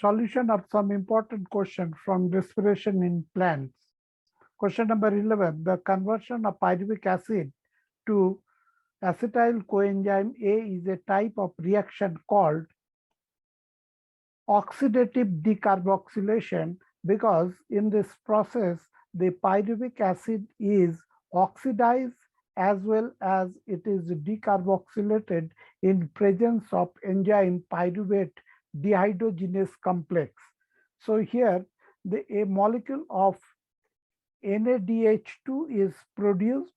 Solution of some important question from respiration in plants. Question number 11. The conversion of pyruvic acid to acetyl coenzyme A is a type of reaction called oxidative decarboxylation because in this process the pyruvic acid is oxidized as well as it is decarboxylated in presence of enzyme pyruvate dehydrogenase complex. So here a molecule of NADH2 is produced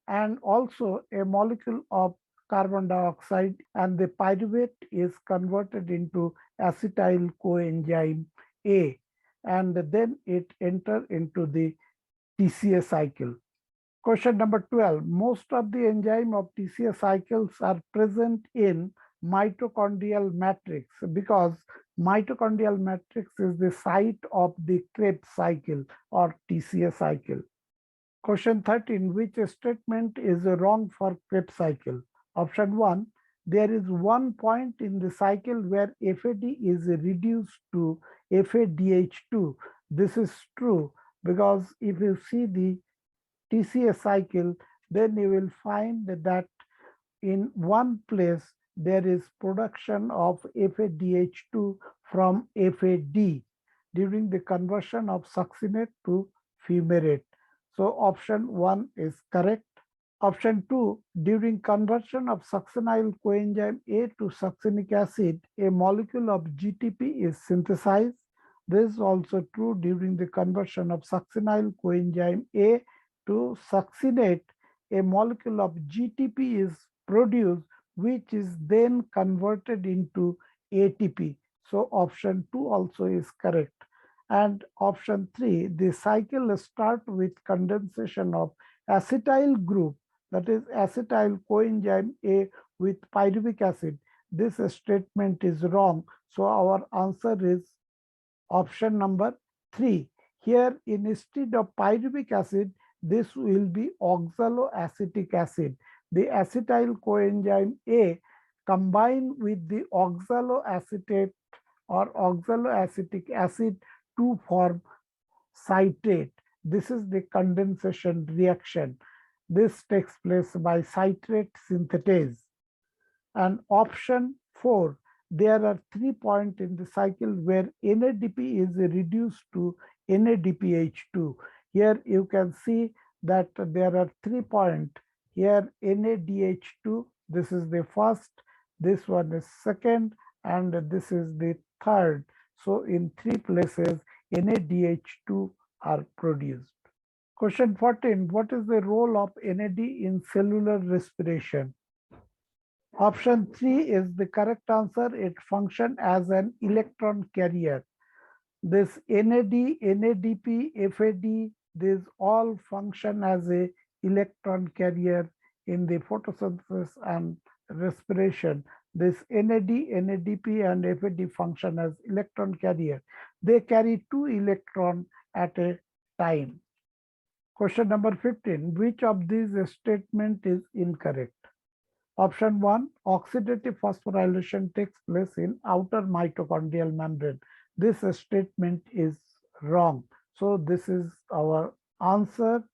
and also a molecule of carbon dioxide, and the pyruvate is converted into acetyl coenzyme A, and then it enters into the TCA cycle. Question number 12. Most of the enzyme of TCA cycles are present in mitochondrial matrix because mitochondrial matrix is the site of the Krebs cycle or TCA cycle. Question 13. Which statement is wrong for Krebs cycle? Option 1. There is one point in the cycle where FAD is reduced to FADH2. This is true because if you see the TCA cycle, then you will find that in one place there is production of FADH2 from FAD during the conversion of succinate to fumarate. So option 1 is correct. Option 2, during conversion of succinyl coenzyme A to succinic acid, a molecule of GTP is synthesized. This is also true during the conversion of succinyl coenzyme A to succinate, a molecule of GTP is produced, which is then converted into ATP. So option 2 also is correct. And option 3, the cycle starts with condensation of acetyl group, that is acetyl coenzyme A with pyruvic acid. This statement is wrong. So our answer is option number 3. Here, instead of pyruvic acid, this will be oxaloacetic acid. The acetyl coenzyme A combined with the oxaloacetate or oxaloacetic acid to form citrate. This is the condensation reaction. This takes place by citrate synthetase. And option 4, there are 3 points in the cycle where NADP is reduced to NADPH2. Here you can see that there are 3 points. Here NADH2, this is the first, this one is second, and this is the third. So in 3 places NADH2 are produced. Question 14. What is the role of NAD in cellular respiration? Option 3 is the correct answer. It functions as an electron carrier. This NAD, NADP, FAD, these all function as a electron carrier in the photosynthesis and respiration. This NAD, NADP, and FAD function as electron carrier. They carry 2 electrons at a time. Question number 15. Which of these statements is incorrect? Option 1, oxidative phosphorylation takes place in outer mitochondrial membrane. This statement is wrong. So this is our answer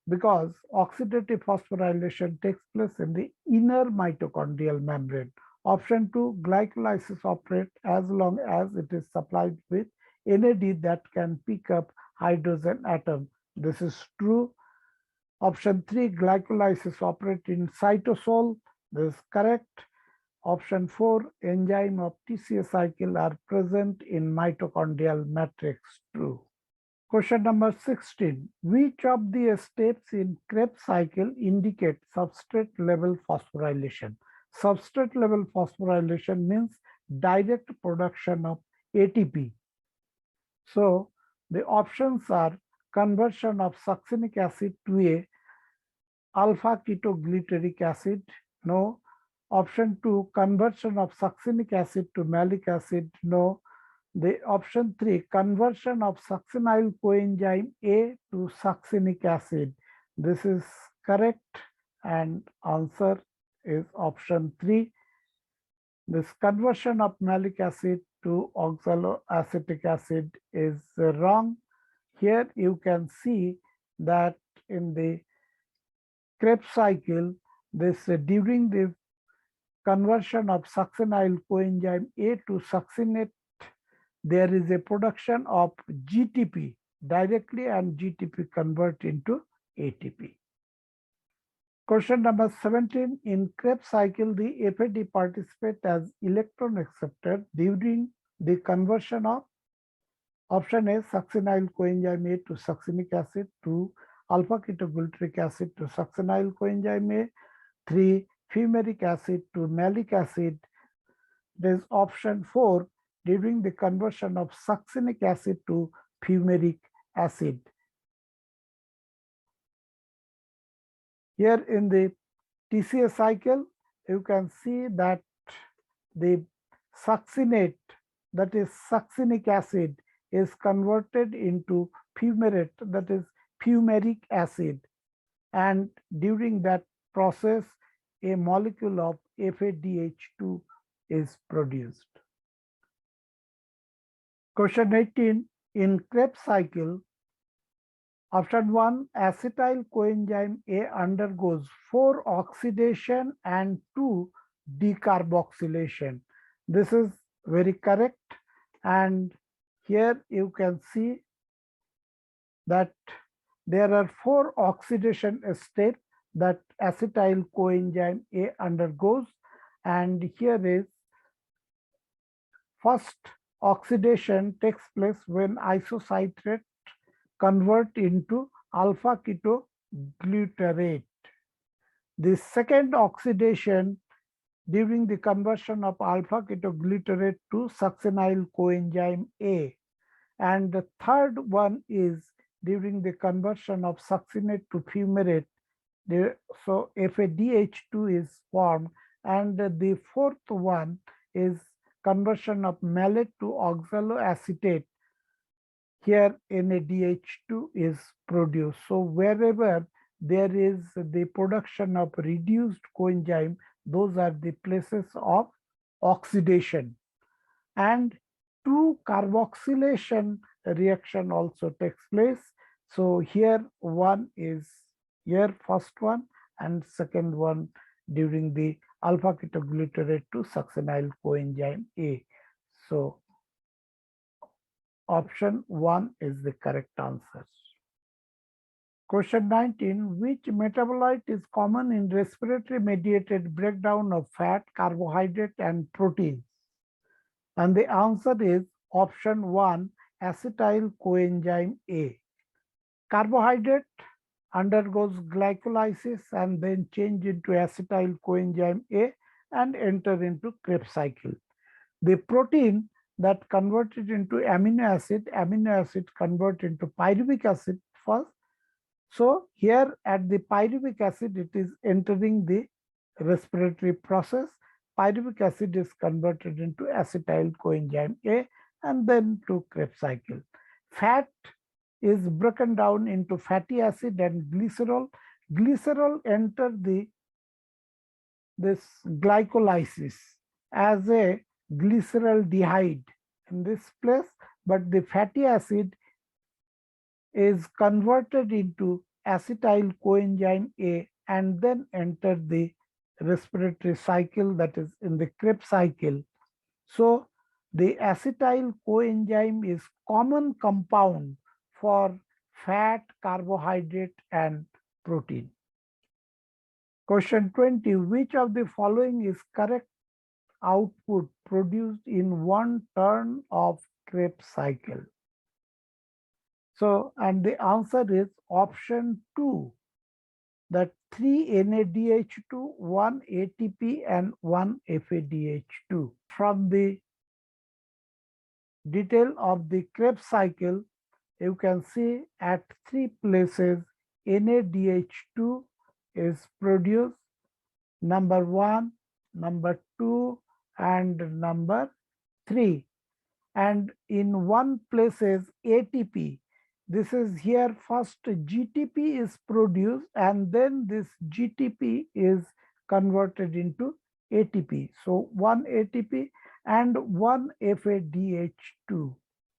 because oxidative phosphorylation takes place in the inner mitochondrial membrane. Option 2, glycolysis operates as long as it is supplied with NAD that can pick up hydrogen atom. This is true. Option 3, glycolysis operates in cytosol. This is correct. Option 4, enzyme of TCA cycle are present in mitochondrial matrix. True. Question number 16. Which of the steps in Krebs cycle indicate substrate level phosphorylation? Substrate level phosphorylation means direct production of ATP. So the options are conversion of succinic acid to a alpha ketoglutaric acid. No. Option 2, conversion of succinic acid to malic acid. No. The option 3, conversion of succinyl coenzyme A to succinic acid. This is correct, and answer is option 3. This conversion of malic acid to oxaloacetic acid is wrong. Here you can see that in the Krebs cycle, this during the conversion of succinyl coenzyme A to succinate, there is a production of GTP directly, and GTP convert into ATP. Question number 17. In Krebs cycle, the FAD participate as electron acceptor during the conversion of option A, succinyl coenzyme A to succinic acid, 2, alpha ketogluteric acid to succinyl coenzyme A, 3, fumaric acid to malic acid. There's option 4, during the conversion of succinic acid to fumaric acid. Here in the TCA cycle, you can see that the succinate, that is succinic acid, is converted into fumarate, that is fumaric acid, and during that process a molecule of FADH2 is produced. Question 18. In Krebs cycle, option 1, acetyl coenzyme A undergoes 4 oxidation and 2 decarboxylation. This is very correct, and here you can see that there are 4 oxidation steps that acetyl coenzyme A undergoes, and here is first oxidation takes place when isocitrate convert into alpha ketoglutarate. The second oxidation during the conversion of alpha ketoglutarate to succinyl coenzyme A, and the third one is during the conversion of succinate to fumarate. So FADH2 is formed, and the fourth one is conversion of malate to oxaloacetate. Here NADH2 is produced. So wherever there is the production of reduced coenzyme, those are the places of oxidation. And 2 carboxylation reaction also takes place. So here one is here, first one, and second one during the alpha ketoglutarate to succinyl coenzyme A. So option 1 is the correct answer. Question 19. Which metabolite is common in respiratory mediated breakdown of fat, carbohydrate, and proteins? And the answer is option 1, acetyl coenzyme A. Carbohydrate undergoes glycolysis and then change into acetyl coenzyme A and enter into Krebs cycle. The protein that converted into amino acid convert into pyruvic acid first. So here at the pyruvic acid, it is entering the respiratory process. Pyruvic acid is converted into acetyl coenzyme A and then to Krebs cycle. Fat is broken down into fatty acid and glycerol. Glycerol enter this glycolysis as a glyceraldehyde in this place, but the fatty acid is converted into acetyl coenzyme A and then enter the respiratory cycle, that is in the Krebs cycle. So the acetyl coenzyme is common compound for fat, carbohydrate, and protein. Question 20. Which of the following is correct output produced in one turn of Krebs cycle? So, and the answer is option 2, that 3 NADH2, 1 ATP, and 1 FADH2. From the detail of the Krebs cycle, you can see at 3 places NADH2 is produced, number 1, number 2, and number 3. And in 1 places ATP. This is here first GTP is produced and then this GTP is converted into ATP. So 1 ATP, and one FADH2.